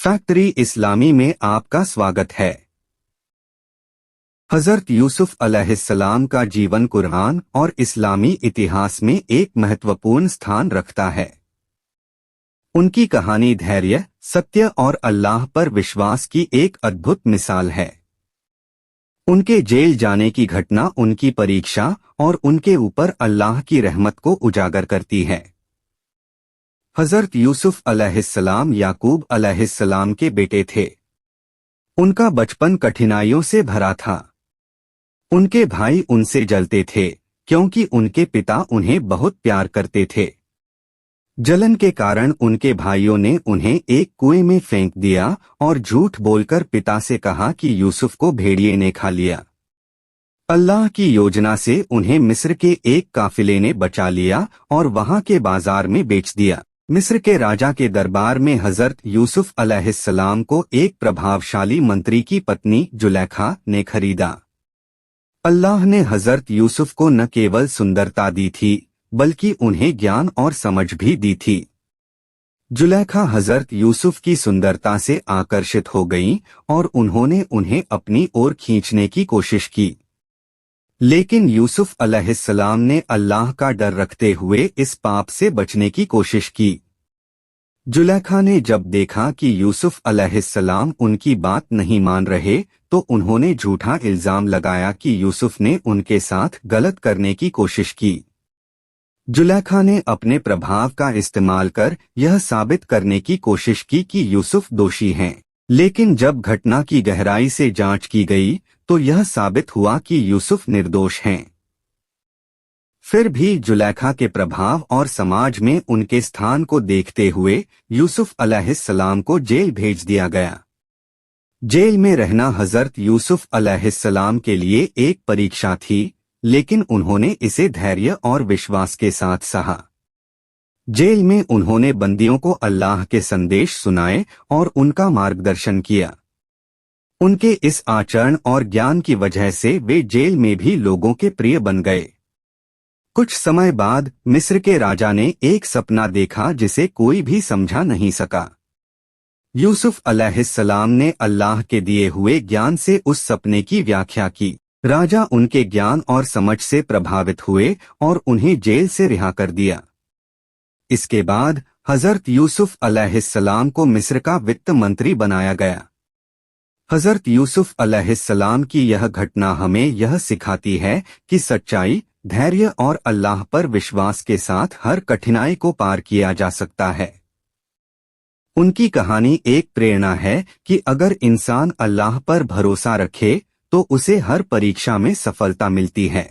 Factory इस्लामी में आपका स्वागत है। हज़रत यूसुफ अलैहिस्सलाम का जीवन कुरान और इस्लामी इतिहास में एक महत्वपूर्ण स्थान रखता है। उनकी कहानी धैर्य, सत्य और अल्लाह पर विश्वास की एक अद्भुत मिसाल है। उनके जेल जाने की घटना उनकी परीक्षा और उनके ऊपर अल्लाह की रहमत को उजागर करती है। हज़रत यूसुफ अलैहिस्सलाम याकूब अलैहिस्सलाम के बेटे थे। उनका बचपन कठिनाइयों से भरा था। उनके भाई उनसे जलते थे क्योंकि उनके पिता उन्हें बहुत प्यार करते थे। जलन के कारण उनके भाइयों ने उन्हें एक कुएं में फेंक दिया और झूठ बोलकर पिता से कहा कि यूसुफ को भेड़िए ने खा लिया। अल्लाह की योजना से उन्हें मिस्र के एक काफिले ने बचा लिया और वहां के बाजार में बेच दिया। मिस्र के राजा के दरबार में हज़रत यूसुफ अलैहिस्सलाम को एक प्रभावशाली मंत्री की पत्नी जुलेखा ने खरीदा। अल्लाह ने हज़रत यूसुफ को न केवल सुंदरता दी थी बल्कि उन्हें ज्ञान और समझ भी दी थी। जुलेखा हज़रत यूसुफ की सुंदरता से आकर्षित हो गईं और उन्होंने उन्हें अपनी ओर खींचने की कोशिश की। लेकिन यूसुफ अलैहिस्सलाम ने अल्लाह का डर रखते हुए इस पाप से बचने की कोशिश की। जुलेखा ने जब देखा कि यूसुफ अलैहिस्सलाम उनकी बात नहीं मान रहे तो उन्होंने झूठा इल्जाम लगाया कि यूसुफ ने उनके साथ गलत करने की कोशिश की। जुलेखा ने अपने प्रभाव का इस्तेमाल कर यह साबित करने की कोशिश की कि यूसुफ दोषी हैं। लेकिन जब घटना की गहराई से जांच की गई तो यह साबित हुआ कि यूसुफ निर्दोष हैं। फिर भी जुलेखा के प्रभाव और समाज में उनके स्थान को देखते हुए यूसुफ अलैहिस्सलाम को जेल भेज दिया गया। जेल में रहना हज़रत यूसुफ अलैहिस्सलाम के लिए एक परीक्षा थी, लेकिन उन्होंने इसे धैर्य और विश्वास के साथ सहा। जेल में उन्होंने बंदियों को अल्लाह के संदेश सुनाए और उनका मार्गदर्शन किया। उनके इस आचरण और ज्ञान की वजह से वे जेल में भी लोगों के प्रिय बन गए। कुछ समय बाद मिस्र के राजा ने एक सपना देखा जिसे कोई भी समझा नहीं सका। यूसुफ अलैहिस्सलाम ने अल्लाह के दिए हुए ज्ञान से उस सपने की व्याख्या की। राजा उनके ज्ञान और समझ से प्रभावित हुए और उन्हें जेल से रिहा कर दिया। इसके बाद हज़रत यूसुफ अलैहिस्सलाम को मिस्र का वित्त मंत्री बनाया गया। हज़रत यूसुफ अलैहिस्सलाम की यह घटना हमें यह सिखाती है कि सच्चाई, धैर्य और अल्लाह पर विश्वास के साथ हर कठिनाई को पार किया जा सकता है। उनकी कहानी एक प्रेरणा है कि अगर इंसान अल्लाह पर भरोसा रखे तो उसे हर परीक्षा में सफलता मिलती है।